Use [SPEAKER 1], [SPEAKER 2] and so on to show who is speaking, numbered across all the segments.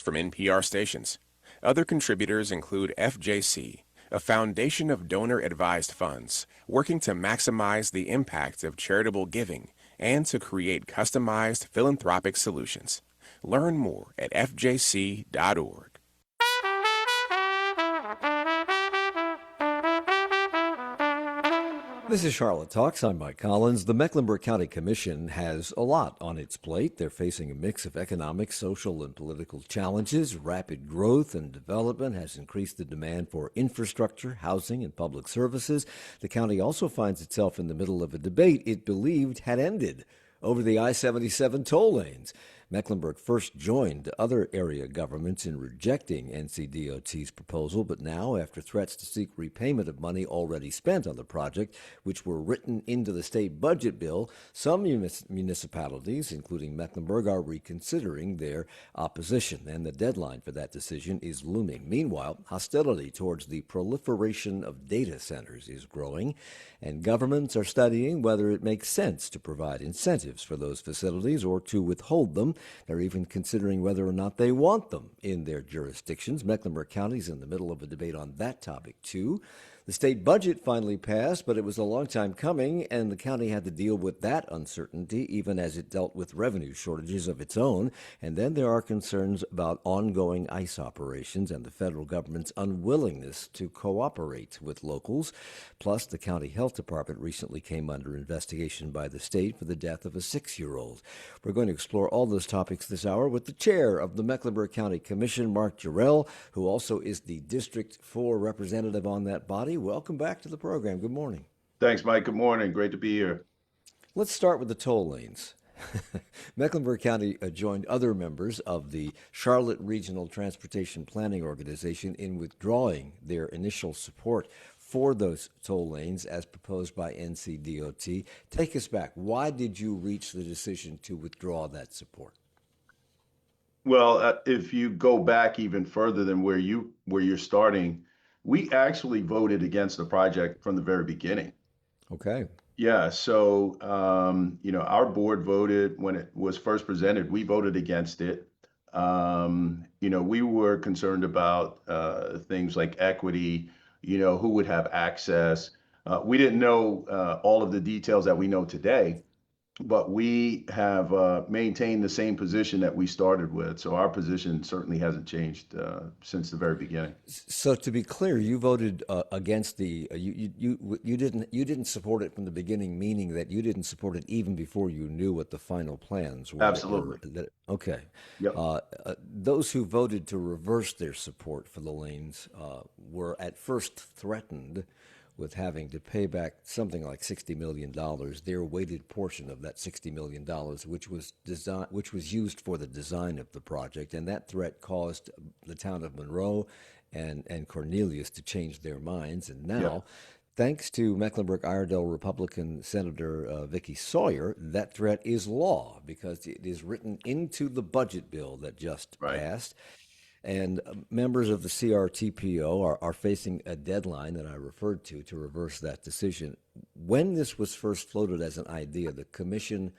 [SPEAKER 1] from NPR stations. Other contributors include FJC, a foundation of donor-advised funds working to maximize the impact of charitable giving and to create customized philanthropic solutions. Learn more at fjc.org.
[SPEAKER 2] This is Charlotte Talks. I'm Mike Collins. The Mecklenburg County Commission has a lot on its plate. They're facing a mix of economic, social, and political challenges. Rapid growth and development has increased the demand for infrastructure, housing, and public services. The county also finds itself in the middle of a debate it believed had ended over the I-77 toll lanes. Mecklenburg first joined other area governments in rejecting NCDOT's proposal, but now, after threats to seek repayment of money already spent on the project, which were written into the state budget bill, some municipalities, including Mecklenburg, are reconsidering their opposition, and the deadline for that decision is looming. Meanwhile, hostility towards the proliferation of data centers is growing, and governments are studying whether it makes sense to provide incentives for those facilities or to withhold them. They're even considering whether or not they want them in their jurisdictions. Mecklenburg County is in the middle of a debate on that topic, too. The state budget finally passed, but it was a long time coming, and the county had to deal with that uncertainty, even as it dealt with revenue shortages of its own. And then there are concerns about ongoing ICE operations and the federal government's unwillingness to cooperate with locals. Plus, the county health department recently came under investigation by the state for the death of a 6-year-old. We're going to explore all those topics this hour with the chair of the Mecklenburg County Commission, Mark Jerrell, who also is the District 4 representative on that body. Welcome back to the program. Good morning.
[SPEAKER 3] Thanks, Mike. Good morning. Great to be here.
[SPEAKER 2] Let's start with the toll lanes. Mecklenburg County joined other members of the Charlotte Regional Transportation Planning Organization in withdrawing their initial support for those toll lanes as proposed by NCDOT. Take us back. Why did you reach the decision to withdraw that support?
[SPEAKER 3] Well, if you go back even further than where you're starting, we actually voted against the project from the very beginning.
[SPEAKER 2] Okay.
[SPEAKER 3] Yeah, so our board voted when it was first presented. We voted against it. We were concerned about things like equity, who would have access. We didn't know all of the details that we know today, but we have maintained the same position that we started with. So our position certainly hasn't changed since the very beginning.
[SPEAKER 2] So to be clear, you voted against the you didn't support it from the beginning, meaning that you didn't support it even before you knew what the final plans were.
[SPEAKER 3] Absolutely.
[SPEAKER 2] Okay.
[SPEAKER 3] Yep.
[SPEAKER 2] Those who voted to reverse their support for the lanes were at first threatened with having to pay back something like $60 million, their weighted portion of that $60 million, which was used for the design of the project. And that threat caused the town of Monroe and Cornelius to change their minds. And now, thanks to Mecklenburg-Iredell Republican Senator Vicky Sawyer, that threat is law because it is written into the budget bill that just passed. And members of the CRTPO are facing a deadline that I referred to reverse that decision. When this was first floated as an idea, the commission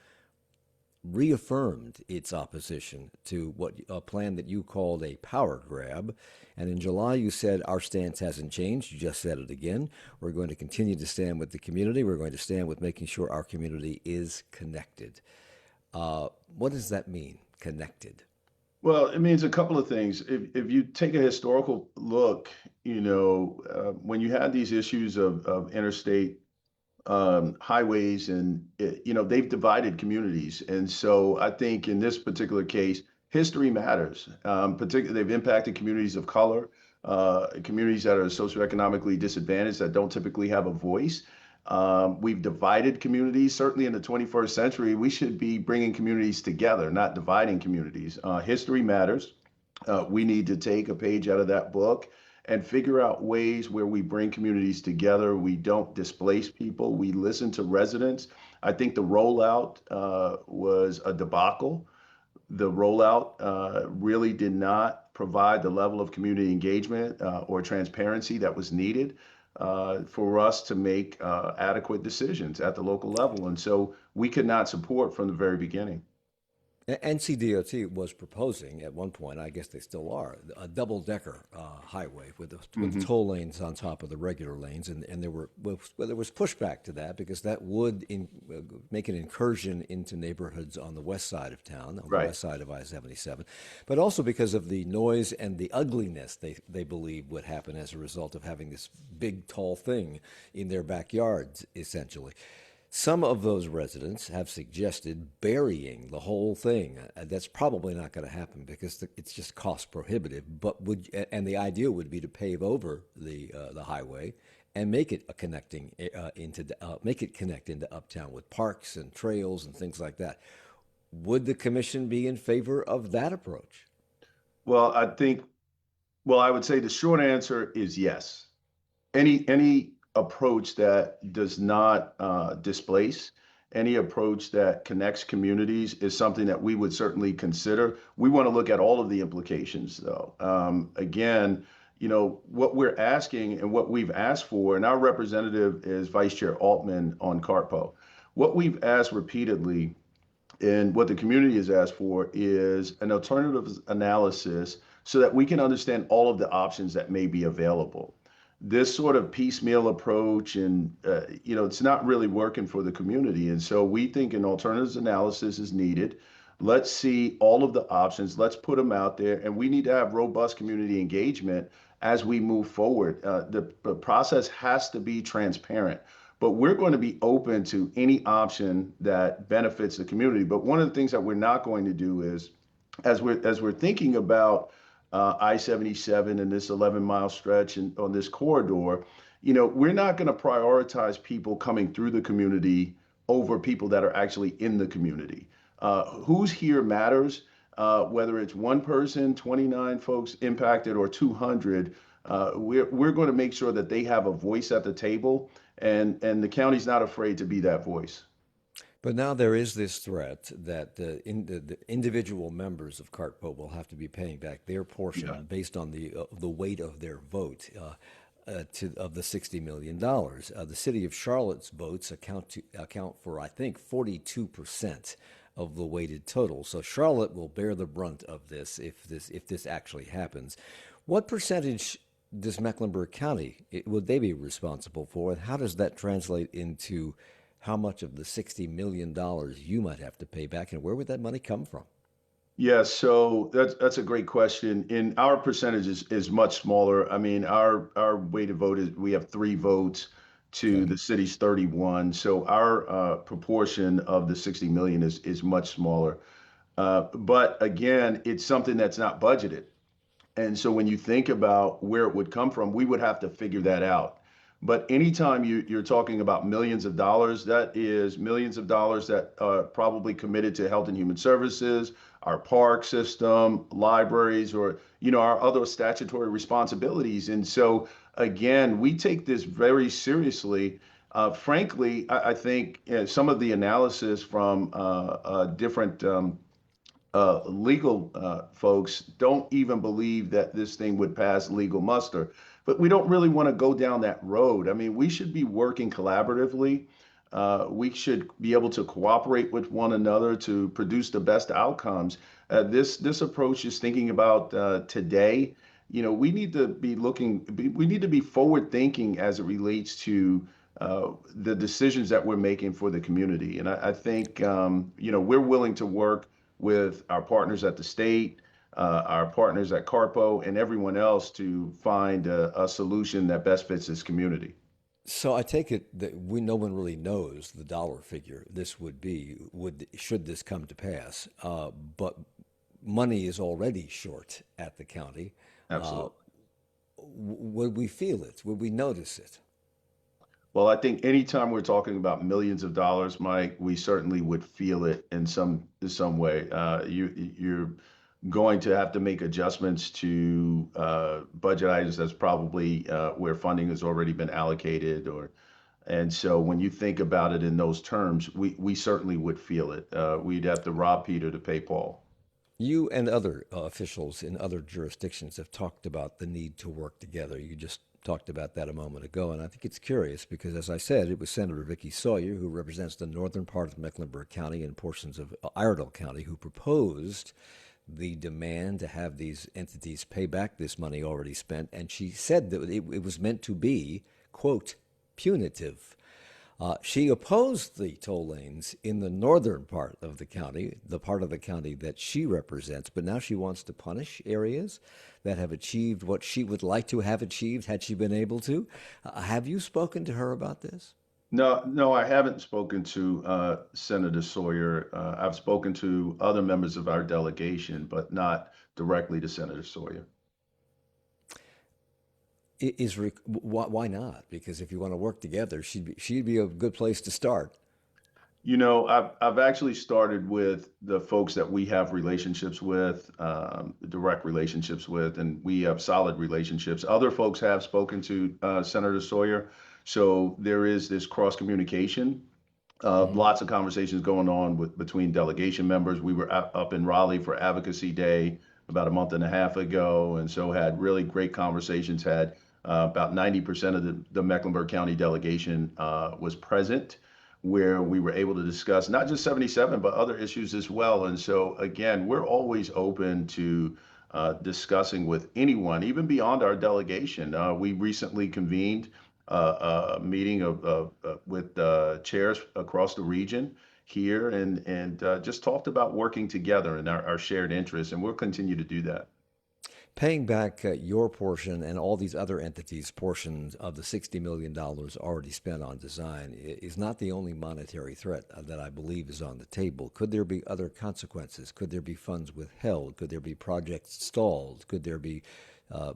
[SPEAKER 2] reaffirmed its opposition to a plan that you called a power grab. And in July, you said, our stance hasn't changed. You just said it again. We're going to continue to stand with the community. We're going to stand with making sure our community is connected. What does that mean, connected?
[SPEAKER 3] Well, it means a couple of things. If you take a historical look, when you had these issues of interstate highways and, they've divided communities. And so I think in this particular case, history matters. Particularly, they've impacted communities of color, communities that are socioeconomically disadvantaged that don't typically have a voice. We've divided communities. Certainly in the 21st century, we should be bringing communities together, not dividing communities. History matters. We need to take a page out of that book and figure out ways where we bring communities together. We don't displace people. We listen to residents. I think the rollout was a debacle. The rollout really did not provide the level of community engagement or transparency that was needed for us to make adequate decisions at the local level. And so we could not support from the very beginning.
[SPEAKER 2] NCDOT was proposing at one point, I guess they still are, a double-decker highway with
[SPEAKER 3] Hmm.
[SPEAKER 2] toll lanes on top of the regular lanes, and there was pushback to that because that would make an incursion into neighborhoods on the west side of town, on the
[SPEAKER 3] Right.
[SPEAKER 2] west side of I-77, but also because of the noise and the ugliness they believe would happen as a result of having this big, tall thing in their backyards, essentially. Some of those residents have suggested burying the whole thing. That's probably not going to happen because it's just cost prohibitive. But and the idea would be to pave over the highway and make it a connecting make it connect into uptown with parks and trails and things like that. Would the commission be in favor of that approach?
[SPEAKER 3] Well, I would say the short answer is yes. Any approach that does not displace, any approach that connects communities is something that we would certainly consider. We want to look at all of the implications, though. Again, what we're asking and what we've asked for, and our representative is Vice Chair Altman on CARPO. What we've asked repeatedly and what the community has asked for is an alternative analysis so that we can understand all of the options that may be available. This sort of piecemeal approach, and it's not really working for the community. And so we think an alternatives analysis is needed. Let's see all of the options. Let's put them out there, and we need to have robust community engagement as we move forward. The process has to be transparent, but we're going to be open to any option that benefits the community. But one of the things that we're not going to do is, as we're thinking about I-77 and this 11-mile stretch and on this corridor, we're not going to prioritize people coming through the community over people that are actually in the community. Who's here matters. Whether it's one person, 29 folks impacted, or 200, we're going to make sure that they have a voice at the table, and the county's not afraid to be that voice.
[SPEAKER 2] But now there is this threat that the individual members of CartPo will have to be paying back their
[SPEAKER 3] Yeah.
[SPEAKER 2] portion based on the weight of their vote of the $60 million. The city of Charlotte's votes account for, I think, 42% of the weighted total. So Charlotte will bear the brunt of this if this actually happens. What percentage does Mecklenburg County would they be responsible for, and how does that translate into how much of the $60 million you might have to pay back, and where would that money come from?
[SPEAKER 3] Yeah, so that's a great question. In our percentage is much smaller. I mean, our weighted vote is we have 3 votes to
[SPEAKER 2] Okay.
[SPEAKER 3] the city's 31. So our proportion of the 60 million is much smaller. But again, it's something that's not budgeted. And so when you think about where it would come from, we would have to figure that out. But anytime you're talking about millions of dollars, that is millions of dollars that are probably committed to health and human services, our park system, libraries, or our other statutory responsibilities. And so again, we take this very seriously. Frankly, I think some of the analysis from different legal folks don't even believe that this thing would pass legal muster. But we don't really want to go down that road. I mean, we should be working collaboratively. We should be able to cooperate with one another to produce the best outcomes. This approach is thinking about today. We need to be we need to be forward thinking as it relates to the decisions that we're making for the community. And I think, we're willing to work with our partners at the state, our partners at Carpo, and everyone else to find a solution that best fits this community.
[SPEAKER 2] So I take it that no one really knows the dollar figure this would be should this come to pass. But money is already short at the county. Uh,
[SPEAKER 3] Absolutely.
[SPEAKER 2] would we feel it? Would we notice it?
[SPEAKER 3] Well, I think anytime we're talking about millions of dollars, Mike, we certainly would feel it in some way. You're going to have to make adjustments to budget items that's probably where funding has already been allocated, and so when you think about it in those terms, we certainly would feel it. We'd have to rob Peter to pay Paul.
[SPEAKER 2] You and other officials in other jurisdictions have talked about the need to work together. You just talked about that a moment ago, and I think it's curious because, as I said, it was Senator Vicky Sawyer, who represents the northern part of Mecklenburg County and portions of Iredell County, who proposed the demand to have these entities pay back this money already spent, and she said that it was meant to be, quote, punitive. She opposed the toll lanes in the northern part of the county, the part of the county that she represents, but now she wants to punish areas that have achieved what she would like to have achieved had she been able to. Have you spoken to her about this?
[SPEAKER 3] No, I haven't spoken to Senator Sawyer. I've spoken to other members of our delegation, but not directly to Senator Sawyer.
[SPEAKER 2] Why not? Because if you want to work together, she'd be a good place to start.
[SPEAKER 3] I've actually started with the folks that we have relationships with, direct relationships with, and we have solid relationships. Other folks have spoken to Senator Sawyer, so there is this cross communication. Lots of conversations going on between delegation members. We were up in Raleigh for Advocacy Day about a month and a half ago, and so had really great conversations. Had about 90% of the Mecklenburg County delegation was present, where we were able to discuss not just 77, but other issues as well. And so, again, we're always open to discussing with anyone, even beyond our delegation. We recently convened a meeting with chairs across the region here and just talked about working together and our shared interests, and we'll continue to do that.
[SPEAKER 2] Paying back your portion and all these other entities' portions of the $60 million already spent on design is not the only monetary threat that I believe is on the table. Could there be other consequences? Could there be funds withheld? Could there be projects stalled? Could there be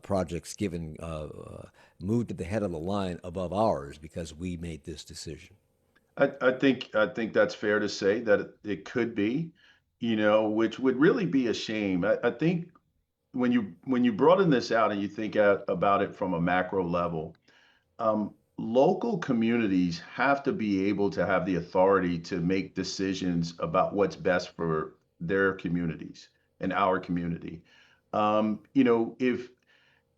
[SPEAKER 2] projects given moved to the head of the line above ours because we made this decision?
[SPEAKER 3] I think that's fair to say that it could be, which would really be a shame. I think when you broaden this out and you think about it from a macro level, local communities have to be able to have the authority to make decisions about what's best for their communities and our community. If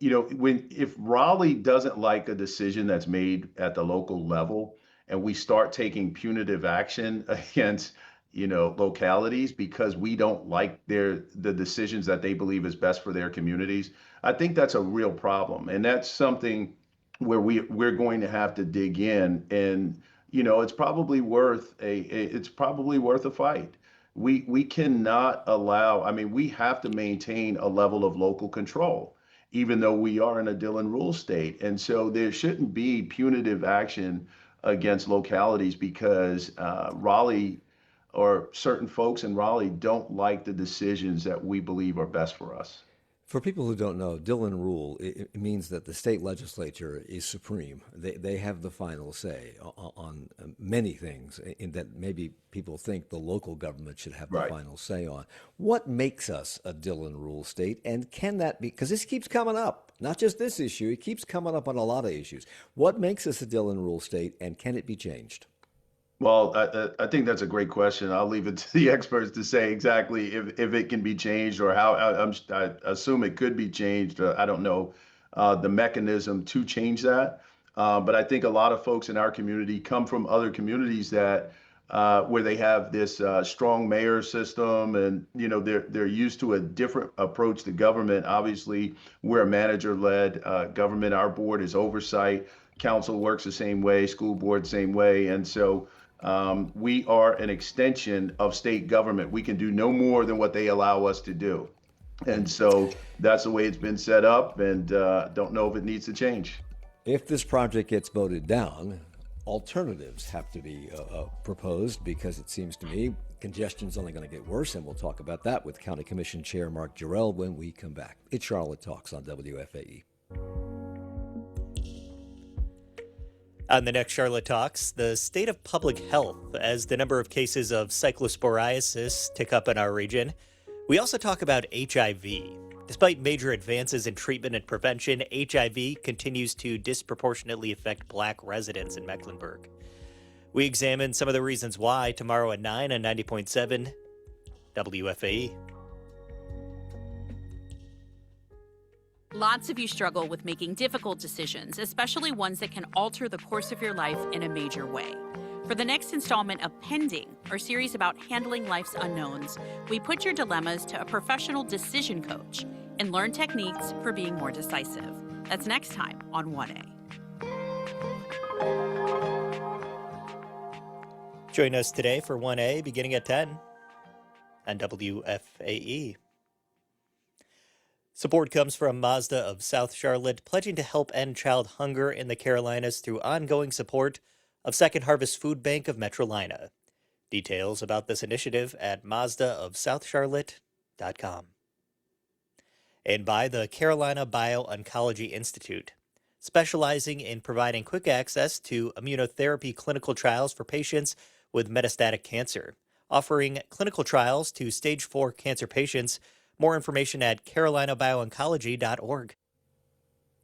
[SPEAKER 3] if Raleigh doesn't like a decision that's made at the local level, and we start taking punitive action against, localities because we don't like the decisions that they believe is best for their communities, I think that's a real problem. And that's something where we're going to have to dig in. And, it's probably worth a fight. We cannot allow, I mean, we have to maintain a level of local control, even though we are in a Dillon rule state. And so there shouldn't be punitive action against localities because Raleigh or certain folks in Raleigh don't like the decisions that we believe are best for us.
[SPEAKER 2] For people who don't know, Dillon rule, it means that the state legislature is supreme. They have the final say on many things in that maybe people think the local government should have the
[SPEAKER 3] Right.
[SPEAKER 2] final say on. What makes us a Dillon rule state, and can that be, because this keeps coming up, not just this issue, it keeps coming up on a lot of issues. What makes us a Dillon rule state, and can it be changed?
[SPEAKER 3] Well, I think that's a great question. I'll leave it to the experts to say exactly if it can be changed or how. I assume it could be changed. I don't know the mechanism to change that. But I think a lot of folks in our community come from other communities that where they have this strong mayor system, and they're used to a different approach to government. Obviously, we're a manager-led government. Our board is oversight. Council works the same way. School board same way, and so. We are an extension of state government. We can do no more than what they allow us to do. And so that's the way it's been set up, and don't know if it needs to change.
[SPEAKER 2] If this project gets voted down, alternatives have to be proposed because it seems to me congestion's only going to get worse, and we'll talk about that with County Commission Chair Mark Jerrell when we come back. It's Charlotte Talks on WFAE.
[SPEAKER 4] On the next Charlotte Talks, the state of public health as the number of cases of cyclosporiasis tick up in our region. We also talk about HIV. Despite major advances in treatment and prevention, HIV continues to disproportionately affect Black residents in Mecklenburg. We examine some of the reasons why tomorrow at 9 on 90.7 WFAE.
[SPEAKER 5] Lots of you struggle with making difficult decisions, especially ones that can alter the course of your life in a major way. For the next installment of Pending, our series about handling life's unknowns, we put your dilemmas to a professional decision coach and learn techniques for being more decisive. That's next time on 1A.
[SPEAKER 4] Join us today for 1A beginning at 10 on WFAE. Support comes from Mazda of South Charlotte, pledging to help end child hunger in the Carolinas through ongoing support of Second Harvest Food Bank of Metrolina. Details about this initiative at mazdaofsouthcharlotte.com. And by the Carolina Bio-Oncology Institute, specializing in providing quick access to immunotherapy clinical trials for patients with metastatic cancer, offering clinical trials to stage 4 cancer patients. More information at carolinabioncology.org.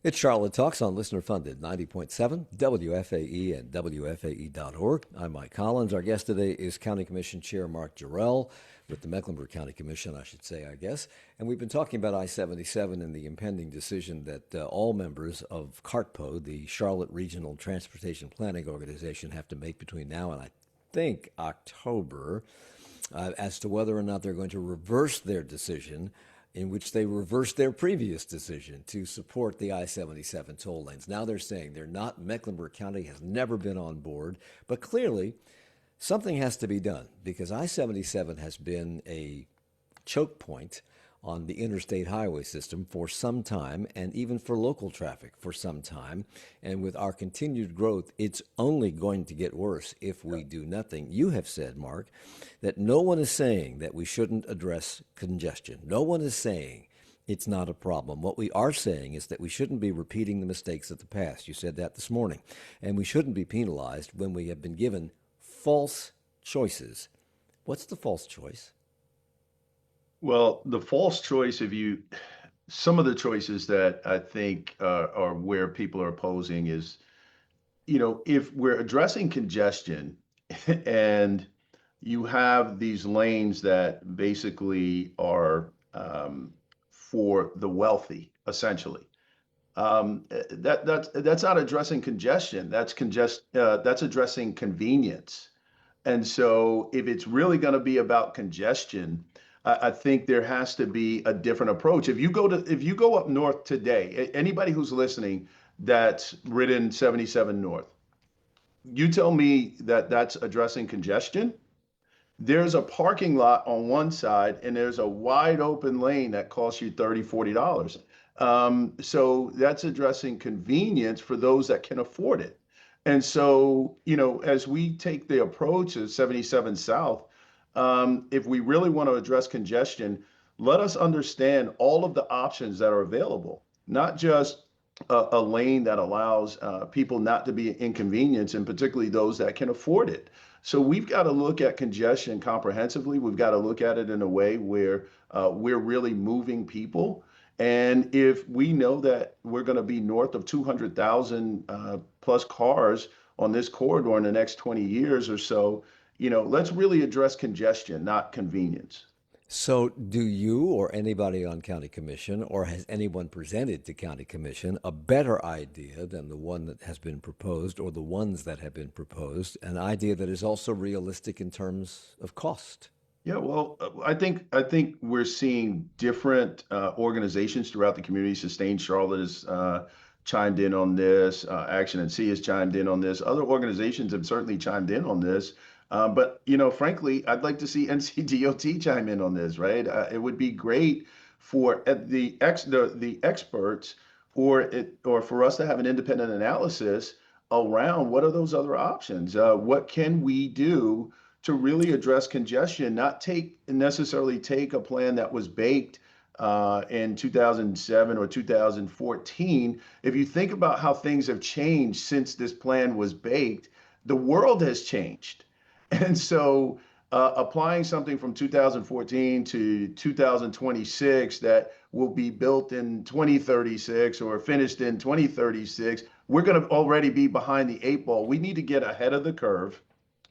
[SPEAKER 2] It's Charlotte Talks on listener-funded 90.7 WFAE and WFAE.org. I'm Mike Collins. Our guest today is County Commission Chair Mark Jerrell with the Mecklenburg County Commission, I should say, I guess. And we've been talking about I-77 and the impending decision that all members of CARTPO, the Charlotte Regional Transportation Planning Organization, have to make between now and I think October as to whether or not they're going to reverse their decision in which they reversed their previous decision to support the I-77 toll lanes. Now they're saying they're not. Mecklenburg County has never been on board, but clearly something has to be done because I-77 has been a choke point on the interstate highway system for some time and even for local traffic for some time. And with our continued growth, it's only going to get worse if we do nothing. You have said, Mark, that no one is saying that we shouldn't address congestion. No one is saying it's not a problem. What we are saying is that we shouldn't be repeating the mistakes of the past. You said that this morning. And we shouldn't be penalized when we have been given false choices. What's the false choice?
[SPEAKER 3] Well, the false choice, some of the choices that I think are where people are opposing is, if we're addressing congestion and you have these lanes that basically are for the wealthy, essentially. That's not addressing congestion. That's addressing convenience. And so, if it's really going to be about congestion, I think there has to be a different approach. If you go up north today, anybody who's listening that's ridden 77 north, you tell me that that's addressing congestion. There's a parking lot on one side and there's a wide open lane that costs you $30, $40. So that's addressing convenience for those that can afford it. And so, as we take the approach of 77 South, if we really want to address congestion, let us understand all of the options that are available, not just a lane that allows people not to be inconvenienced, and particularly those that can afford it. So we've got to look at congestion comprehensively. We've got to look at it in a way where we're really moving people. And if we know that we're going to be north of 200,000 plus cars on this corridor in the next 20 years or so, let's really address congestion, not convenience.
[SPEAKER 2] So do you or anybody on County Commission, or has anyone presented to County Commission a better idea than the one that has been proposed or the ones that have been proposed, an idea that is also realistic in terms of cost?
[SPEAKER 3] Yeah, well, I think we're seeing different organizations throughout the community. Sustain Charlotte has chimed in on this. Action and C has chimed in on this. Other organizations have certainly chimed in on this. But frankly, I'd like to see NCDOT chime in on this, right? It would be great for the experts or for us to have an independent analysis around what are those other options? What can we do to really address congestion, not necessarily take a plan that was baked in 2007 or 2014. If you think about how things have changed since this plan was baked, the world has changed. And so applying something from 2014 to 2026 that will be built in 2036 or finished in 2036, we're going to already be behind the 8 ball. We need to get ahead of the curve,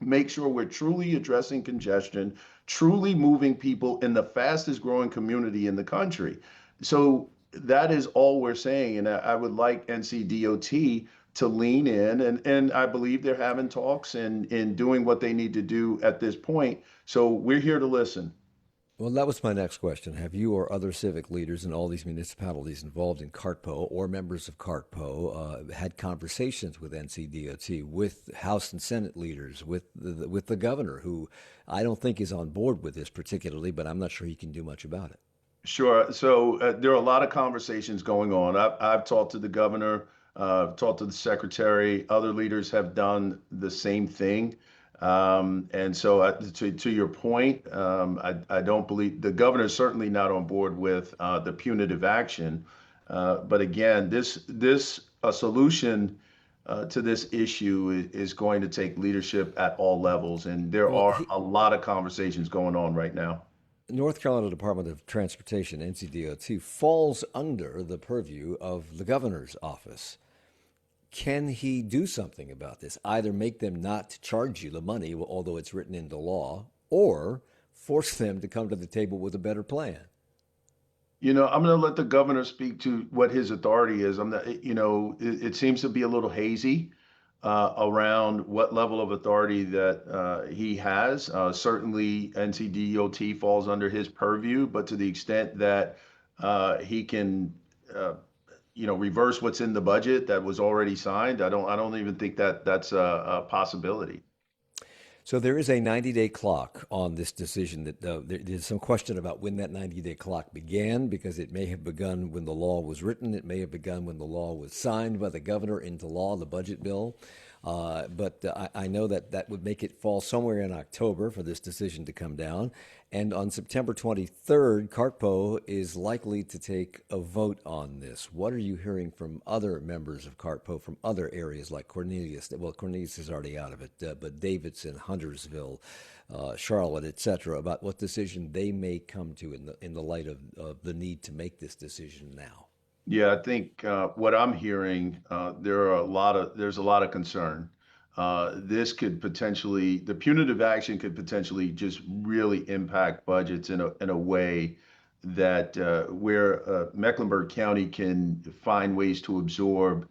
[SPEAKER 3] make sure we're truly addressing congestion, truly moving people in the fastest growing community in the country. So that is all we're saying. And I would like NCDOT to lean in, and I believe they're having talks and doing what they need to do at this point. So we're here to listen.
[SPEAKER 2] Well, that was my next question. Have you or other civic leaders in all these municipalities involved in CartPo or members of CartPo had conversations with NCDOT, with House and Senate leaders, with the governor, who I don't think is on board with this particularly, but I'm not sure he can do much about it.
[SPEAKER 3] Sure. So there are a lot of conversations going on. I've talked to the governor, talked to the secretary. Other leaders have done the same thing. And so, to your point, I don't believe the governor is certainly not on board with the punitive action. But again, this a solution to this issue is going to take leadership at all levels, and there
[SPEAKER 2] Well,
[SPEAKER 3] are a lot of conversations going on right now.
[SPEAKER 2] North Carolina Department of Transportation, NCDOT, falls under the purview of the governor's office. Can he do something about this? Either make them not charge you the money, although it's written into law, or force them to come to the table with a better plan.
[SPEAKER 3] I'm going to let the governor speak to what his authority is. I'm not, it seems to be a little hazy around what level of authority that he has. Certainly, NCDOT falls under his purview, but to the extent that he can, reverse what's in the budget that was already signed, I don't even think that that's a possibility.
[SPEAKER 2] So there is a 90-day clock on this decision. That there's some question about when that 90-day clock began, because it may have begun when the law was written. It may have begun when the law was signed by the governor into law, the budget bill. But I know that would make it fall somewhere in October for this decision to come down. And on September 23rd, CartPo is likely to take a vote on this. What are you hearing from other members of CartPo from other areas like Cornelius? Well, Cornelius is already out of it, but Davidson, Huntersville, Charlotte, et cetera, about what decision they may come to in the light of the need to make this decision now.
[SPEAKER 3] Yeah, I think what I'm hearing, there's a lot of concern. The punitive action could potentially just really impact budgets in a way that where Mecklenburg County can find ways to absorb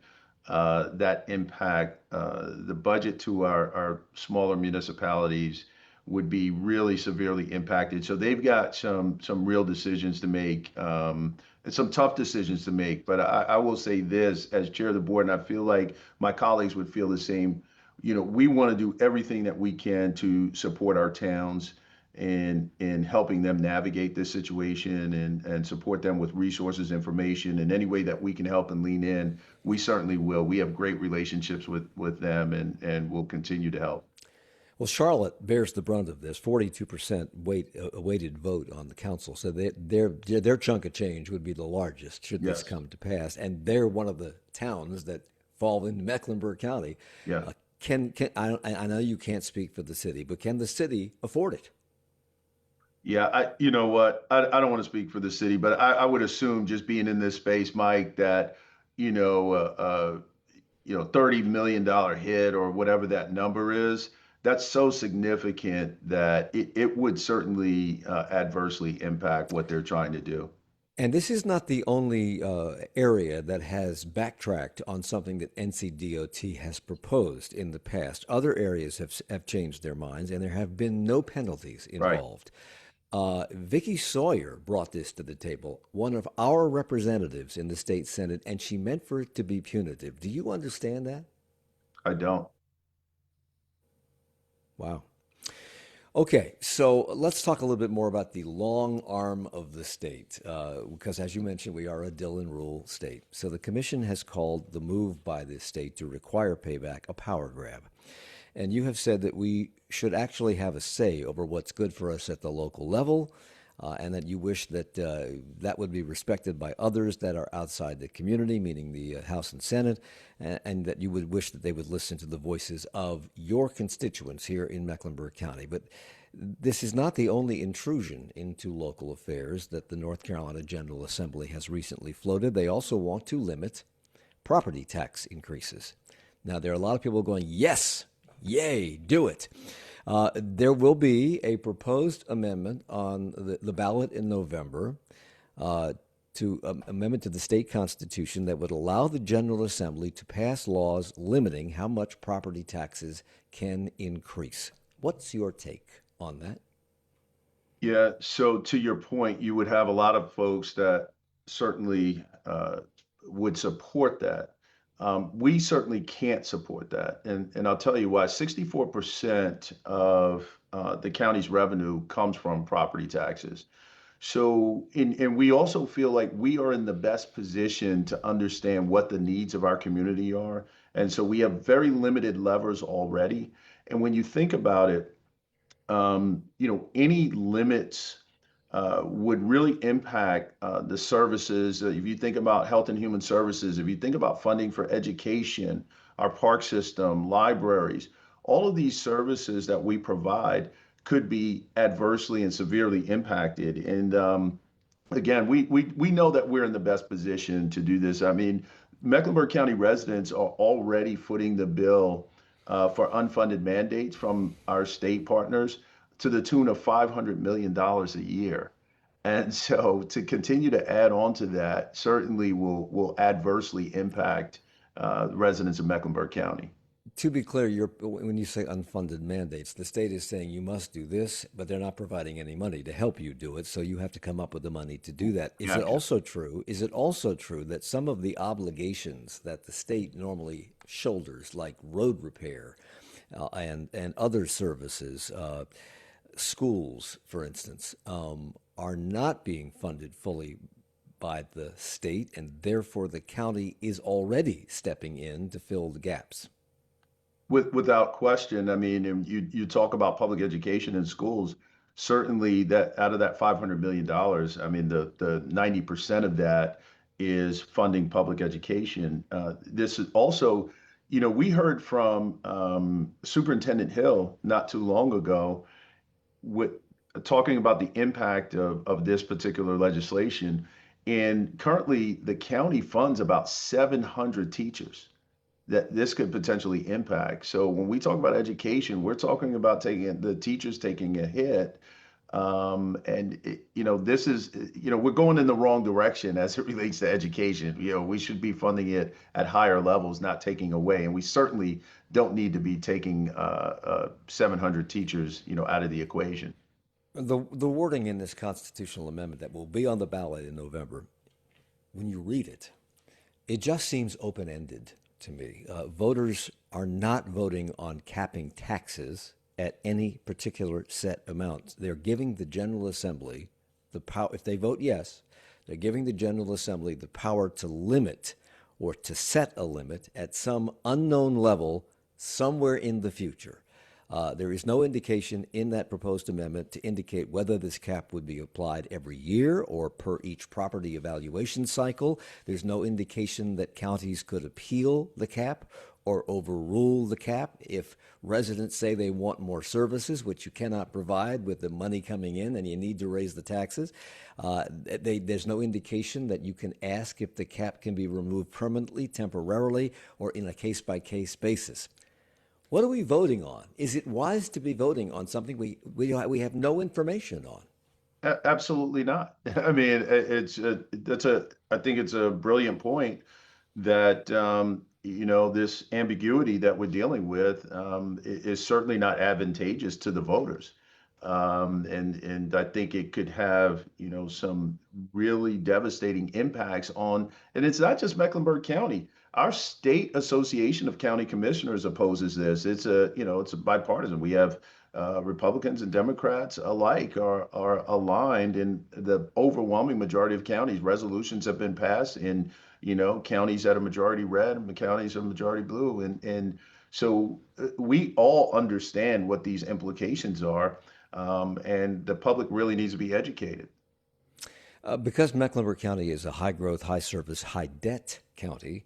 [SPEAKER 3] that impact. The budget to our smaller municipalities would be really severely impacted. So they've got some real decisions to make, and some tough decisions to make. But I will say this as chair of the board, and I feel like my colleagues would feel the same. We want to do everything that we can to support our towns in helping them navigate this situation and support them with resources, information, and any way that we can help and lean in, we certainly will. We have great relationships with them, and we'll continue to help.
[SPEAKER 2] Well, Charlotte bears the brunt of this, 42% weighted vote on the council. So their chunk of change would be the largest should this
[SPEAKER 3] Yes.
[SPEAKER 2] come to pass. And they're one of the towns that fall into Mecklenburg County.
[SPEAKER 3] Yeah.
[SPEAKER 2] I know you can't speak for the city, but can the city afford it?
[SPEAKER 3] Yeah, you know what? I don't want to speak for the city, but I would assume, just being in this space, Mike, that you know, $30 million hit or whatever that number is, that's so significant that it would certainly adversely impact what they're trying to do.
[SPEAKER 2] And this is not the only area that has backtracked on something that NCDOT has proposed in the past. Other areas have changed their minds, and there have been no penalties
[SPEAKER 3] Right.
[SPEAKER 2] involved. Vicki Sawyer brought this to the table, one of our representatives in the state Senate, and she meant for it to be punitive. Do you understand that?
[SPEAKER 3] I don't.
[SPEAKER 2] Wow. Okay, so let's talk a little bit more about the long arm of the state, because as you mentioned, we are a Dillon rule state. So the commission has called the move by this state to require payback a power grab. And you have said that we should actually have a say over what's good for us at the local level, and that you wish that that would be respected by others that are outside the community, meaning the House and Senate, and that you would wish that they would listen to the voices of your constituents here in Mecklenburg County. But this is not the only intrusion into local affairs that the North Carolina General Assembly has recently floated. They also want to limit property tax increases. Now, there are a lot of people going, yes, yay, do it. There will be a proposed amendment on the ballot in November to amendment to the state constitution that would allow the General Assembly to pass laws limiting how much property taxes can increase. What's your take on that?
[SPEAKER 3] Yeah, so to your point, you would have a lot of folks that certainly would support that. We certainly can't support that. And I'll tell you why. 64% of the county's revenue comes from property taxes. So, and we also feel like we are in the best position to understand what the needs of our community are. And so we have very limited levers already. And when you think about it, any limits would really impact the services. If you think about health and human services, if you think about funding for education, our park system, libraries, all of these services that we provide could be adversely and severely impacted. And again, we know that we're in the best position to do this. I mean, Mecklenburg County residents are already footing the bill for unfunded mandates from our state partners to the tune of $500 million a year. And so to continue to add on to that certainly will adversely impact residents of Mecklenburg County.
[SPEAKER 2] To be clear, when you say unfunded mandates, the state is saying you must do this, but they're not providing any money to help you do it, so you have to come up with the money to do that. Is it
[SPEAKER 3] Gotcha.
[SPEAKER 2] also true? Is it also true that some of the obligations that the state normally shoulders, like road repair and other services, schools, for instance, are not being funded fully by the state, and therefore the county is already stepping in to fill the gaps?
[SPEAKER 3] Without question, I mean, and you talk about public education in schools, certainly that out of that $500 million, I mean, the 90% of that is funding public education. This is also, we heard from Superintendent Hill not too long ago with talking about the impact of this particular legislation. And currently, the county funds about 700 teachers that this could potentially impact. So when we talk about education, we're talking about taking the teachers taking a hit. This is, we're going in the wrong direction as it relates to education. We should be funding it at higher levels, not taking away. And we certainly don't need to be taking 700 teachers, out of the equation.
[SPEAKER 2] The wording in this constitutional amendment that will be on the ballot in November, when you read it, it just seems open-ended to me. Voters are not voting on capping taxes at any particular set amount. They're giving the General Assembly the power, if they vote yes, they're giving the General Assembly the power to limit or to set a limit at some unknown level somewhere in the future. There is no indication in that proposed amendment to indicate whether this cap would be applied every year or per each property evaluation cycle. There's no indication that counties could appeal the cap or overrule the cap if residents say they want more services, which you cannot provide with the money coming in and you need to raise the taxes. There's no indication that you can ask if the cap can be removed permanently, temporarily, or in a case-by-case basis. What are we voting on? Is it wise to be voting on something we have no information on?
[SPEAKER 3] Absolutely not. I mean, I think it's a brilliant point that, this ambiguity that we're dealing with is certainly not advantageous to the voters. And I think it could have, some really devastating impacts on, and it's not just Mecklenburg County. Our state association of county commissioners opposes this. It's a bipartisan. We have Republicans and Democrats alike are aligned in the overwhelming majority of counties. Resolutions have been passed in, counties that are majority red and counties that are majority blue. And so we all understand what these implications are. And the public really needs to be educated.
[SPEAKER 2] Because Mecklenburg County is a high-growth, high-service, high-debt county,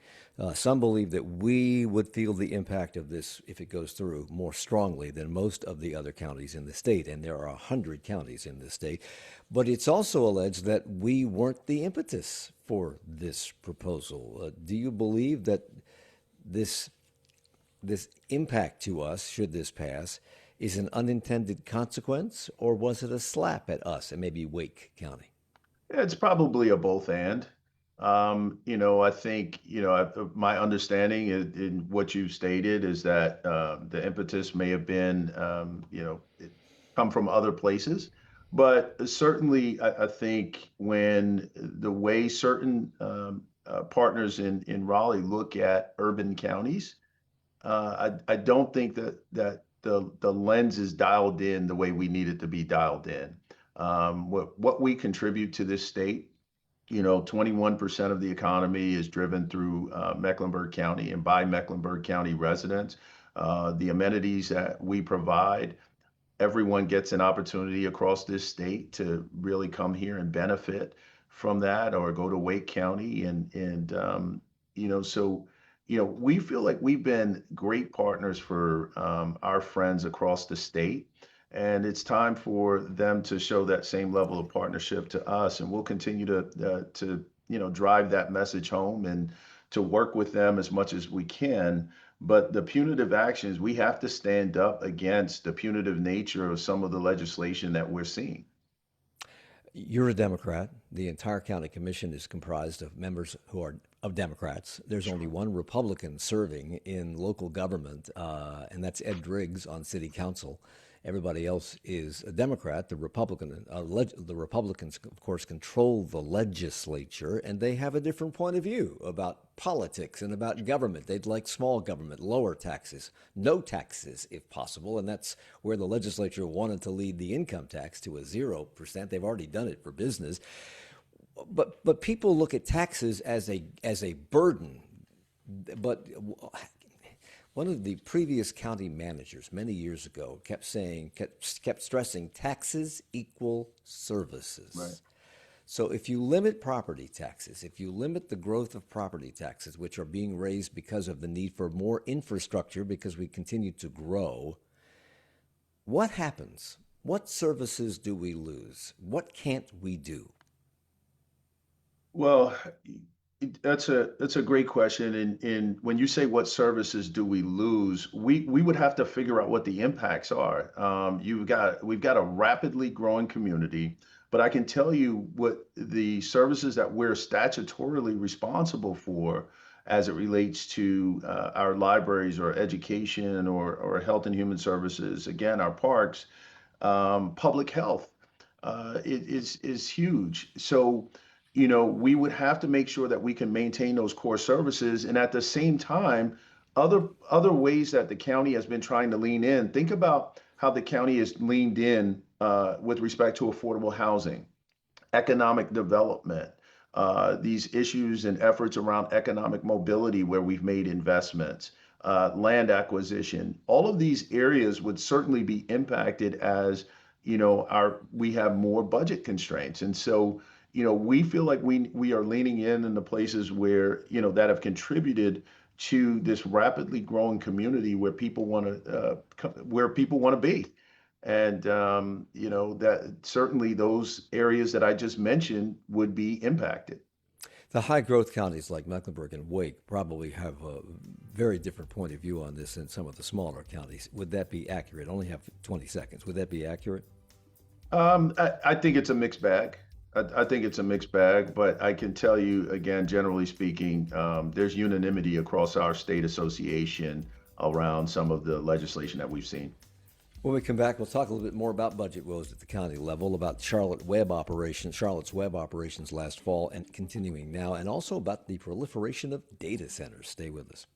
[SPEAKER 2] some believe that we would feel the impact of this, if it goes through, more strongly than most of the other counties in the state, and there are 100 counties in the state. But it's also alleged that we weren't the impetus for this proposal. Do you believe that this impact to us, should this pass, is an unintended consequence, or was it a slap at us and maybe Wake County?
[SPEAKER 3] It's probably a both and. I think, my understanding in what you've stated is that the impetus may have been, come from other places. But certainly, I think when the way certain partners in Raleigh look at urban counties, I don't think that the lens is dialed in the way we need it to be dialed in. What we contribute to this state, 21% of the economy is driven through Mecklenburg County and by Mecklenburg County residents. The amenities that we provide, everyone gets an opportunity across this state to really come here and benefit from that or go to Wake County so we feel like we've been great partners for our friends across the state, and it's time for them to show that same level of partnership to us, and we'll continue to drive that message home and to work with them as much as we can. But the punitive actions, we have to stand up against the punitive nature of some of the legislation that we're seeing.
[SPEAKER 2] You're a Democrat. The entire county commission is comprised of members who are of Democrats. There's only one Republican serving in local government, and that's Ed Driggs on city council. Everybody else is a Democrat. The Republicans, of course, control the legislature, and they have a different point of view about politics and about government. They'd like small government, lower taxes, no taxes if possible, and that's where the legislature wanted to lead the income tax to a 0%. They've already done it for business. But people look at taxes as a burden. But one of the previous county managers many years ago kept stressing taxes equal services.
[SPEAKER 3] Right.
[SPEAKER 2] So if you limit property taxes, if you limit the growth of property taxes, which are being raised because of the need for more infrastructure because we continue to grow, what happens? What services do we lose? What can't we do?
[SPEAKER 3] Well, that's a great question. And when you say what services do we lose, we would have to figure out what the impacts are. We've got a rapidly growing community, but I can tell you what the services that we're statutorily responsible for as it relates to our libraries or education or health and human services, again, our parks, public health, is huge. So, we would have to make sure that we can maintain those core services, and at the same time, other ways that the county has been trying to lean in. Think about how the county has leaned in with respect to affordable housing, economic development, these issues and efforts around economic mobility where we've made investments, land acquisition. All of these areas would certainly be impacted as we have more budget constraints. And so, we feel like we are leaning in the places where, that have contributed to this rapidly growing community where people want to be. And, that certainly those areas that I just mentioned would be impacted.
[SPEAKER 2] The high growth counties like Mecklenburg and Wake probably have a very different point of view on this than some of the smaller counties. Would that be accurate? I only have 20 seconds. Would that be accurate?
[SPEAKER 3] I think it's a mixed bag. I think it's a mixed bag, but I can tell you again, generally speaking, there's unanimity across our state association around some of the legislation that we've seen.
[SPEAKER 2] When we come back, we'll talk a little bit more about budget woes at the county level, about Charlotte's web operations last fall and continuing now, and also about the proliferation of data centers. Stay with us.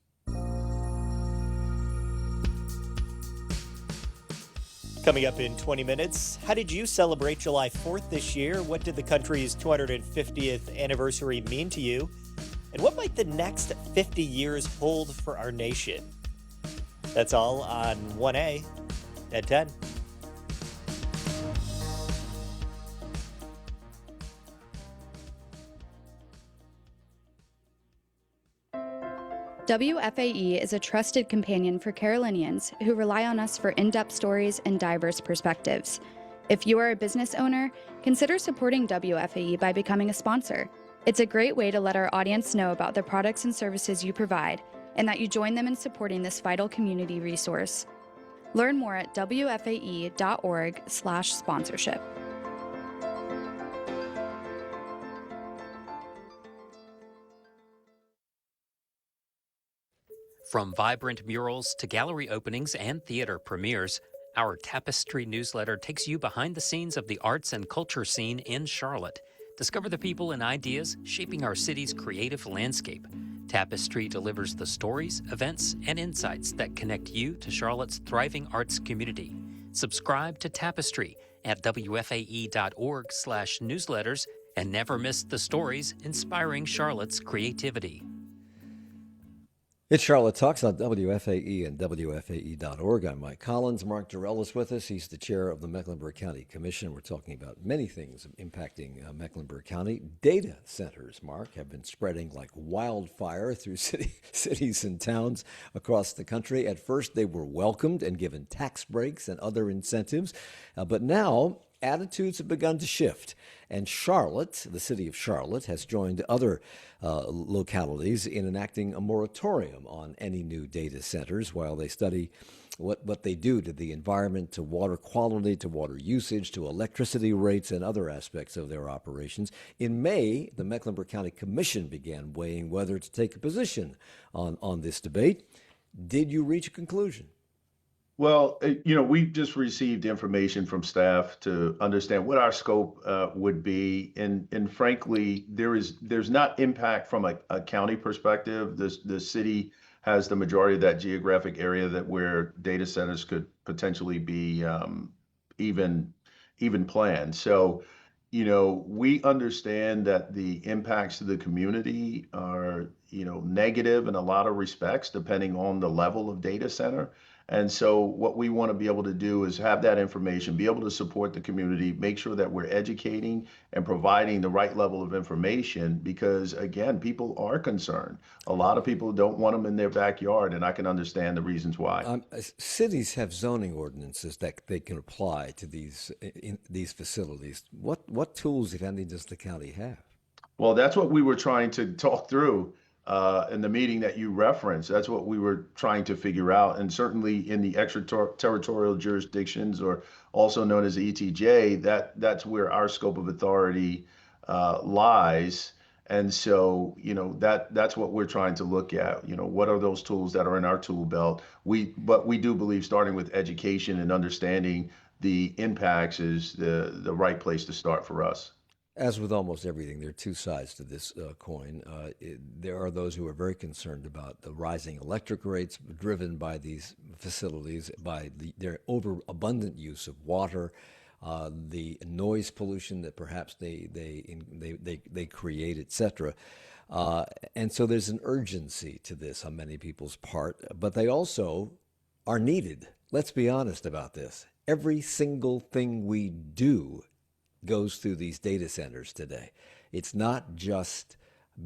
[SPEAKER 4] Coming up in 20 minutes, how did you celebrate July 4th this year? What did the country's 250th anniversary mean to you? And what might the next 50 years hold for our nation? That's all on 1A at 10.
[SPEAKER 6] WFAE is a trusted companion for Carolinians who rely on us for in-depth stories and diverse perspectives. If you are a business owner, consider supporting WFAE by becoming a sponsor. It's a great way to let our audience know about the products and services you provide and that you join them in supporting this vital community resource. Learn more at WFAE.org/sponsorship.
[SPEAKER 7] From vibrant murals to gallery openings and theater premieres, our Tapestry newsletter takes you behind the scenes of the arts and culture scene in Charlotte. Discover the people and ideas shaping our city's creative landscape. Tapestry delivers the stories, events, and insights that connect you to Charlotte's thriving arts community. Subscribe to Tapestry at WFAE.org/newsletters and never miss the stories inspiring Charlotte's creativity.
[SPEAKER 2] It's Charlotte Talks on WFAE and WFAE.org. I'm Mike Collins. Mark Jerrell is with us. He's the chair of the Mecklenburg County Commission. We're talking about many things impacting Mecklenburg County. Data centers, Mark, have been spreading like wildfire through cities and towns across the country. At first, they were welcomed and given tax breaks and other incentives. But now, attitudes have begun to shift. And Charlotte, the city of Charlotte, has joined other localities in enacting a moratorium on any new data centers while they study what they do to the environment, to water quality, to water usage, to electricity rates, and other aspects of their operations. In May, the Mecklenburg County Commission began weighing whether to take a position on this debate. Did you reach a conclusion?
[SPEAKER 3] Well, we just received information from staff to understand what our scope would be, and frankly, there's not impact from a county perspective. The city has the majority of that geographic area that where data centers could potentially be even planned. So, we understand that the impacts to the community are negative in a lot of respects, depending on the level of data center. And so what we want to be able to do is have that information, be able to support the community, make sure that we're educating and providing the right level of information because, again, people are concerned. A lot of people don't want them in their backyard, and I can understand the reasons why.
[SPEAKER 2] Cities have zoning ordinances that they can apply to these facilities. What tools, if any, does the county have?
[SPEAKER 3] Well, that's what we were trying to talk through in the meeting that you referenced. That's what we were trying to figure out. And certainly in the extraterritorial jurisdictions, or also known as ETJ, that's where our scope of authority lies. And so, that's what we're trying to look at. What are those tools that are in our tool belt? But we do believe starting with education and understanding the impacts is the right place to start for us.
[SPEAKER 2] As with almost everything, there are two sides to this coin. There are those who are very concerned about the rising electric rates driven by these facilities, by their overabundant use of water, the noise pollution that perhaps they create, etc. And so there's an urgency to this on many people's part, but they also are needed. Let's be honest about this. Every single thing we do goes through these data centers today. It's not just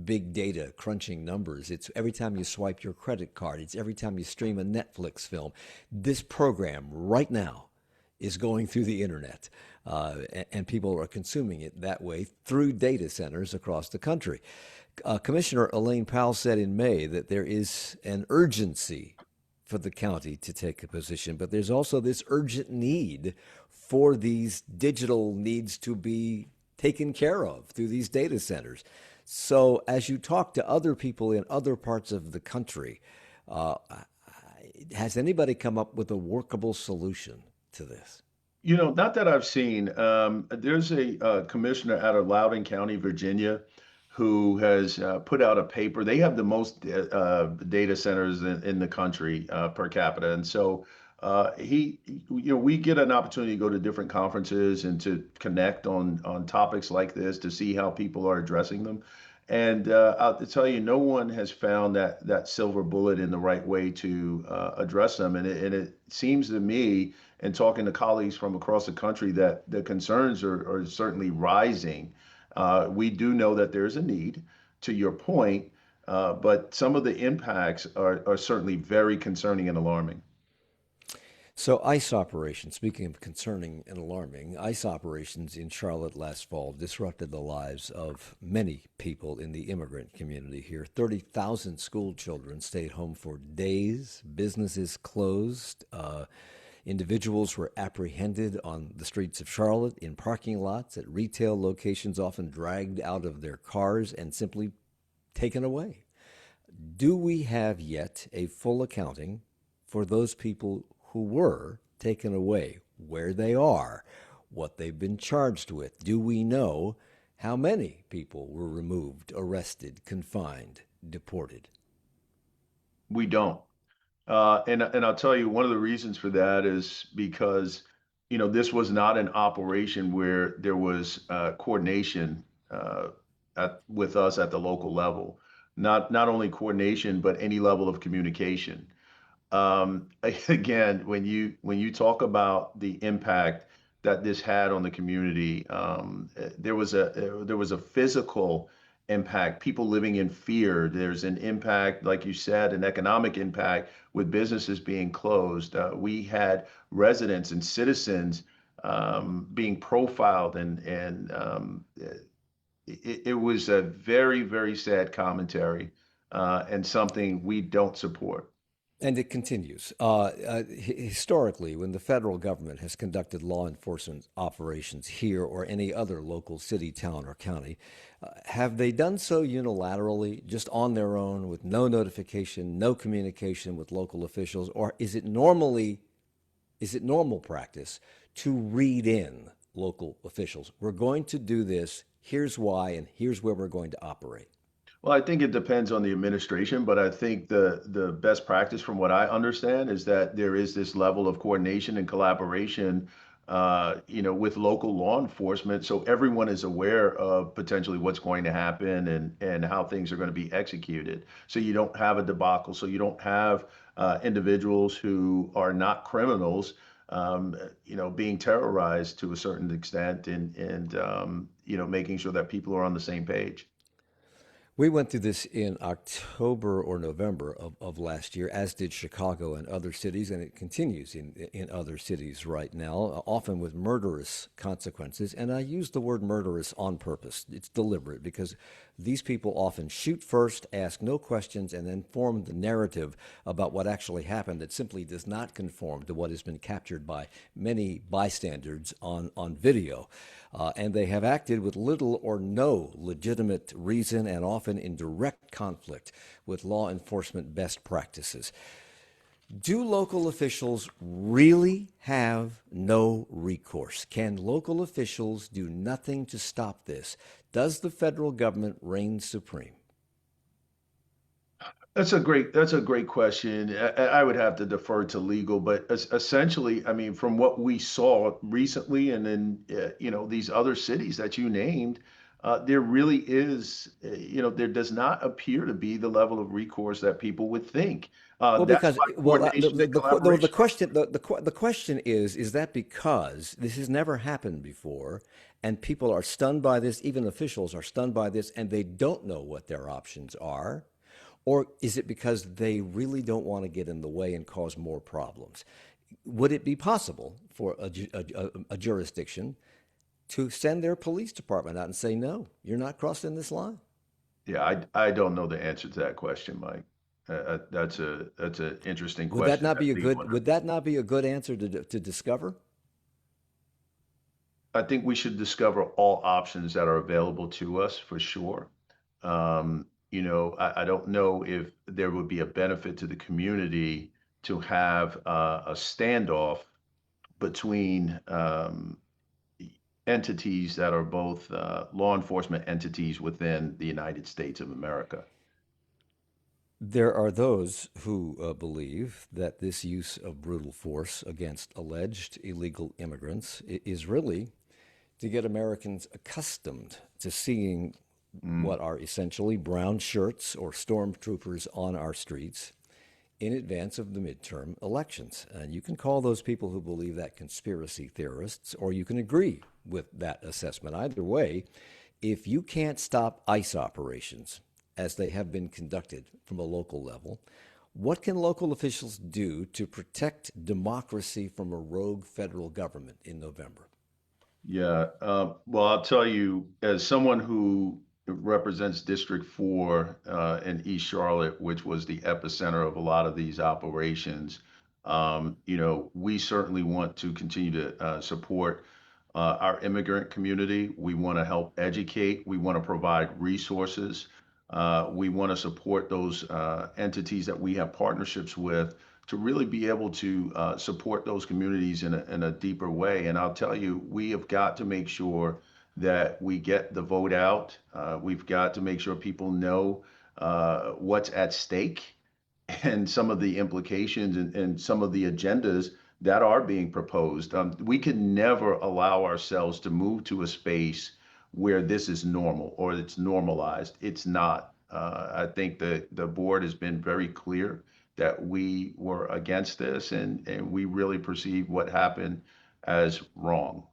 [SPEAKER 2] big data crunching numbers. It's every time you swipe your credit card. It's every time you stream a Netflix film. This program right now is going through the internet, and people are consuming it that way through data centers across the country. Commissioner Elaine Powell said in May that there is an urgency for the county to take a position, but there's also this urgent need for these digital needs to be taken care of through these data centers. So as you talk to other people in other parts of the country, has anybody come up with a workable solution to this?
[SPEAKER 3] Not that I've seen. There's a commissioner out of Loudoun County, Virginia, who has put out a paper. They have the most data centers in the country per capita. And so we get an opportunity to go to different conferences and to connect on topics like this to see how people are addressing them. And I'll tell you, no one has found that silver bullet in the right way to address them. And it seems to me, and talking to colleagues from across the country, that the concerns are certainly rising. We do know that there's a need, to your point, but some of the impacts are certainly very concerning and alarming.
[SPEAKER 2] So ICE operations, speaking of concerning and alarming, ICE operations in Charlotte last fall disrupted the lives of many people in the immigrant community here. 30,000 school children stayed home for days, businesses closed, individuals were apprehended on the streets of Charlotte, in parking lots, at retail locations, often dragged out of their cars and simply taken away. Do we have yet a full accounting for those people who were taken away, where they are, what they've been charged with? Do we know how many people were removed, arrested, confined, deported?
[SPEAKER 3] We don't. And I'll tell you, one of the reasons for that is because, this was not an operation where there was coordination with us at the local level. Not only coordination, but any level of communication. Again, when you talk about the impact that this had on the community, there was a physical impact. People living in fear. There's an impact, like you said, an economic impact with businesses being closed. We had residents and citizens being profiled, and it was a very, very sad commentary, and something we don't support.
[SPEAKER 2] And it continues. Historically, when the federal government has conducted law enforcement operations here or any other local city, town, or county, have they done so unilaterally, just on their own, with no notification, no communication with local officials, or is it normal practice to read in local officials? We're going to do this. Here's why, and here's where we're going to operate.
[SPEAKER 3] Well, I think it depends on the administration, but I think the best practice, from what I understand, is that there is this level of coordination and collaboration, with local law enforcement, so everyone is aware of potentially what's going to happen and how things are going to be executed. So you don't have a debacle. So you don't have individuals who are not criminals, being terrorized to a certain extent, and making sure that people are on the same page.
[SPEAKER 2] We went through this in October or November of last year, as did Chicago and other cities, and it continues in other cities right now, often with murderous consequences. And I use the word murderous on purpose. It's deliberate because these people often shoot first, ask no questions, and then form the narrative about what actually happened that simply does not conform to what has been captured by many bystanders on video. And they have acted with little or no legitimate reason and often in direct conflict with law enforcement best practices. Do local officials really have no recourse? Can local officials do nothing to stop this? Does the federal government reign supreme?
[SPEAKER 3] That's a great question. I would have to defer to legal, but essentially, I mean, from what we saw recently, and then these other cities that you named, there really is, there does not appear to be the level of recourse that people would think.
[SPEAKER 2] Well,
[SPEAKER 3] That's
[SPEAKER 2] because
[SPEAKER 3] why coordination and
[SPEAKER 2] the
[SPEAKER 3] collaboration.
[SPEAKER 2] question the question is that because this has never happened before, and people are stunned by this, even officials are stunned by this, and they don't know what their options are, or is it because they really don't want to get in the way and cause more problems? Would it be possible for a jurisdiction to send their police department out and say, no, you're not crossing this line?
[SPEAKER 3] Yeah, I don't know the answer to that question, Mike. That's an interesting
[SPEAKER 2] Would that
[SPEAKER 3] question
[SPEAKER 2] not
[SPEAKER 3] that
[SPEAKER 2] be a
[SPEAKER 3] legal.
[SPEAKER 2] good would that not be a good answer to discover?
[SPEAKER 3] I think we should discover all options that are available to us for sure. I don't know if there would be a benefit to the community to have a standoff between entities that are both law enforcement entities within the United States of America.
[SPEAKER 2] There are those who believe that this use of brutal force against alleged illegal immigrants is really to get Americans accustomed to seeing
[SPEAKER 3] Mm.
[SPEAKER 2] what are essentially brown shirts or stormtroopers on our streets in advance of the midterm elections. And you can call those people who believe that conspiracy theorists, or you can agree with that assessment. Either way, if you can't stop ICE operations as they have been conducted from a local level, what can local officials do to protect democracy from a rogue federal government in November?
[SPEAKER 3] Yeah, well, I'll tell you, as someone who represents District 4 in East Charlotte, which was the epicenter of a lot of these operations, we certainly want to continue to support our immigrant community. We want to help educate. We want to provide resources. We want to support those entities that we have partnerships with to really be able to support those communities in a deeper way. And I'll tell you, we have got to make sure that we get the vote out. We've got to make sure people know what's at stake and some of the implications and some of the agendas that are being proposed. We can never allow ourselves to move to a space where this is normal or it's normalized. It's not. I think the board has been very clear that we were against this and we really perceive what happened as wrong.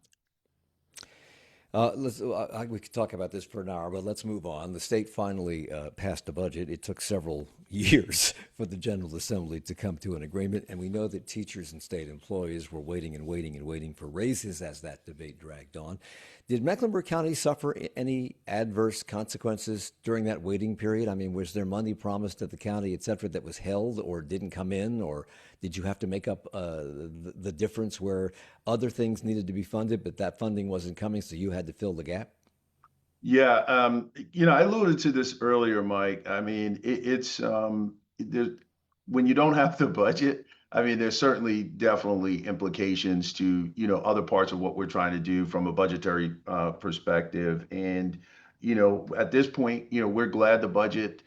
[SPEAKER 2] We could talk about this for an hour, but let's move on. The state finally passed a budget. It took several years for the General Assembly to come to an agreement, and we know that teachers and state employees were waiting and waiting and waiting for raises as that debate dragged on. Did Mecklenburg County suffer any adverse consequences during that waiting period? I mean, was there money promised to the county, et cetera, that was held or didn't come in, or did you have to make up the difference where other things needed to be funded, but that funding wasn't coming, so you had to fill the gap?
[SPEAKER 3] Yeah, I alluded to this earlier, Mike. I mean, there, when you don't have the budget, I mean, there's certainly definitely implications to, other parts of what we're trying to do from a budgetary perspective. And, at this point, we're glad the budget,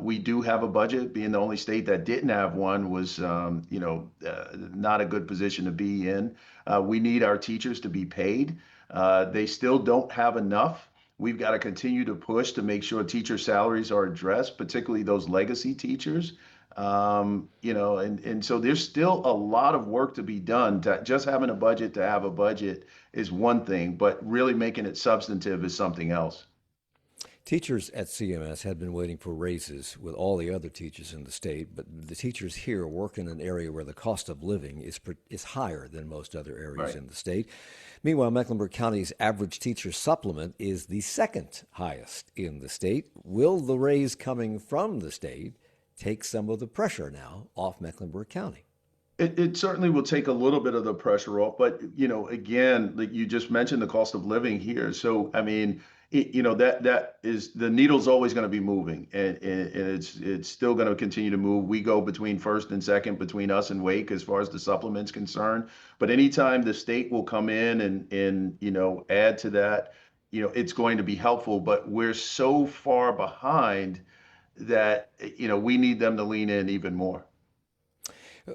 [SPEAKER 3] we do have a budget. Being the only state that didn't have one was, not a good position to be in. We need our teachers to be paid. They still don't have enough. We've got to continue to push to make sure teacher salaries are addressed, particularly those legacy teachers. And so there's still a lot of work to be done. Just having a budget to have a budget is one thing, but really making it substantive is something else.
[SPEAKER 2] Teachers at CMS had been waiting for raises with all the other teachers in the state, but the teachers here work in an area where the cost of living is higher than most other areas
[SPEAKER 3] Right.
[SPEAKER 2] in the state. Meanwhile, Mecklenburg County's average teacher supplement is the second highest in the state. Will the raise coming from the state take some of the pressure now off Mecklenburg County?
[SPEAKER 3] It certainly will take a little bit of the pressure off, but again, like you just mentioned, the cost of living here. So I mean, that is the needle's always going to be moving, and it's still going to continue to move. We go between first and second between us and Wake as far as the supplement's concerned. But anytime the state will come in and add to that, it's going to be helpful. But we're so far behind that we need them to lean in even more.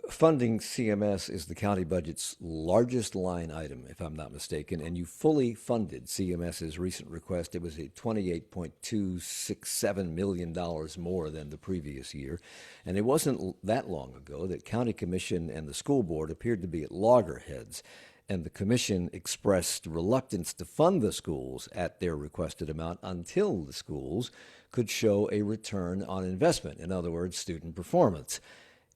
[SPEAKER 2] Funding CMS is the county budget's largest line item, if I'm not mistaken, and you fully funded CMS's recent request. It was at $28.267 million more than the previous year. And it wasn't that long ago that County Commission and the school board appeared to be at loggerheads, and the commission expressed reluctance to fund the schools at their requested amount until the schools could show a return on investment. In other words, student performance.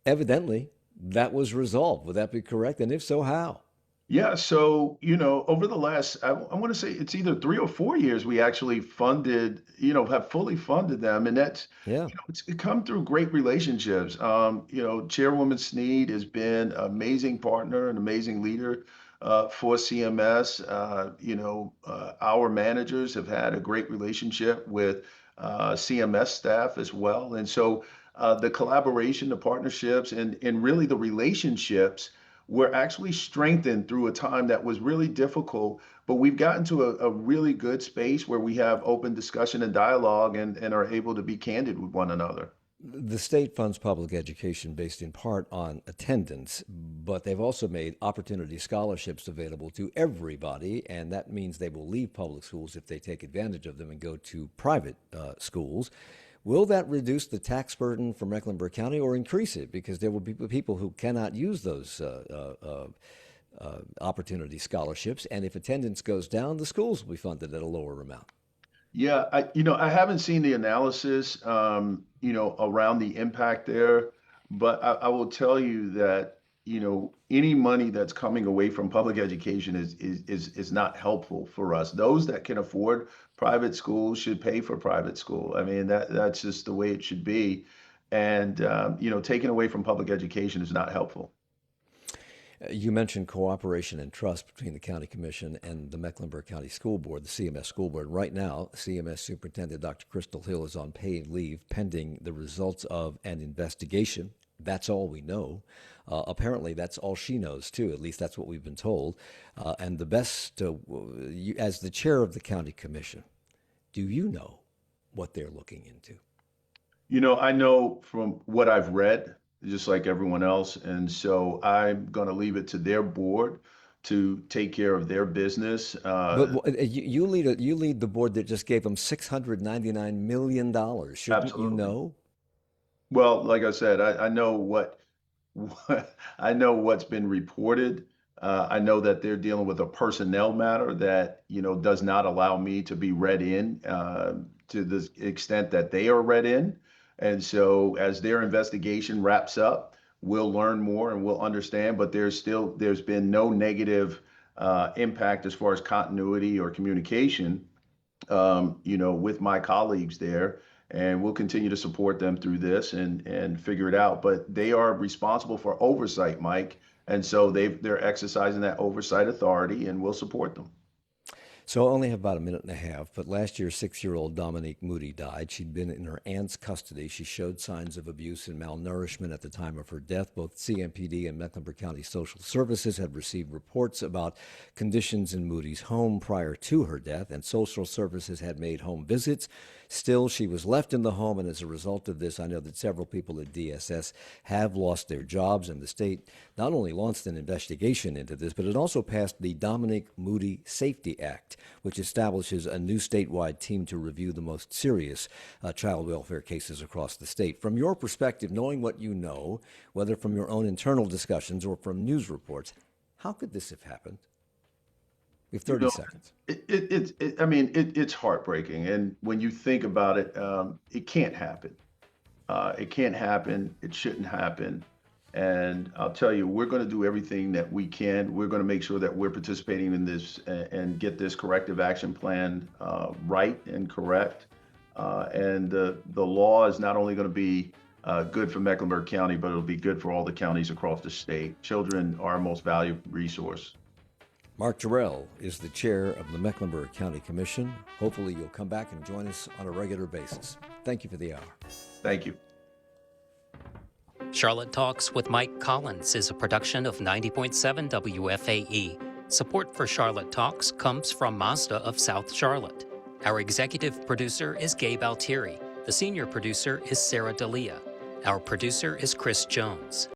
[SPEAKER 2] Evidently, that was resolved. Would that be correct? And if so, how?
[SPEAKER 3] Yeah, so over the last, I want to say it's either 3 or 4 years, we actually funded, have fully funded them, and that's,
[SPEAKER 2] Yeah.
[SPEAKER 3] it's come through great relationships. Chairwoman Sneed has been an amazing partner, an amazing leader for CMS. Our managers have had a great relationship with CMS staff as well, and so the collaboration, the partnerships, and really the relationships were actually strengthened through a time that was really difficult. But we've gotten to a really good space where we have open discussion and dialogue and are able to be candid with one another.
[SPEAKER 2] The state funds public education based in part on attendance, but they've also made opportunity scholarships available to everybody, and that means they will leave public schools if they take advantage of them and go to private schools. Will that reduce the tax burden for Mecklenburg County or increase it? Because there will be people who cannot use those opportunity scholarships, and if attendance goes down, the schools will be funded at a lower amount.
[SPEAKER 3] Yeah, I haven't seen the analysis, around the impact there, but I will tell you that, any money that's coming away from public education is not helpful for us. Those that can afford private schools should pay for private school. I mean, that's just the way it should be. And, taking away from public education is not helpful.
[SPEAKER 2] You mentioned cooperation and trust between the County Commission and the Mecklenburg County School Board, the CMS School Board. Right now, CMS Superintendent Dr. Crystal Hill is on paid leave pending the results of an investigation. That's all we know. Apparently, that's all she knows, too. At least that's what we've been told. And the best, as the chair of the County Commission, do you know what they're looking into?
[SPEAKER 3] I know from what I've read, just like everyone else. And so I'm going to leave it to their board to take care of their business.
[SPEAKER 2] But you lead the board that just gave them $699 million. Shouldn't
[SPEAKER 3] Absolutely.
[SPEAKER 2] you know?
[SPEAKER 3] Well, like I said, I know I know what's been reported. I know that they're dealing with a personnel matter that, does not allow me to be read in to the extent that they are read in. And so as their investigation wraps up, we'll learn more and we'll understand, but there's been no negative impact as far as continuity or communication, with my colleagues there. And we'll continue to support them through this and figure it out. But they are responsible for oversight, Mike. And so they're exercising that oversight authority, and we'll support them.
[SPEAKER 2] So I only have about a minute and a half, but last year, 6-year-old Dominique Moody died. She'd been in her aunt's custody. She showed signs of abuse and malnourishment at the time of her death. Both CMPD and Mecklenburg County Social Services had received reports about conditions in Moody's home prior to her death, and social services had made home visits. Still, she was left in the home, and as a result of this, I know that several people at DSS have lost their jobs, and the state not only launched an investigation into this, but it also passed the Dominique Moody Safety Act, which establishes a new statewide team to review the most serious child welfare cases across the state. From your perspective, knowing what you know, whether from your own internal discussions or from news reports, how could this have happened? We have 30 seconds.
[SPEAKER 3] It's heartbreaking. And when you think about it, it can't happen. It can't happen. It shouldn't happen. And I'll tell you, we're going to do everything that we can. We're going to make sure that we're participating in this and get this corrective action plan right and correct. And the law is not only going to be good for Mecklenburg County, but it'll be good for all the counties across the state. Children are our most valuable resource.
[SPEAKER 2] Mark Jerrell is the chair of the Mecklenburg County Commission. Hopefully you'll come back and join us on a regular basis. Thank you for the hour.
[SPEAKER 3] Thank you.
[SPEAKER 7] Charlotte Talks with Mike Collins is a production of 90.7 WFAE. Support for Charlotte Talks comes from Mazda of South Charlotte. Our executive producer is Gabe Altieri. The senior producer is Sarah D'Elia. Our producer is Chris Jones.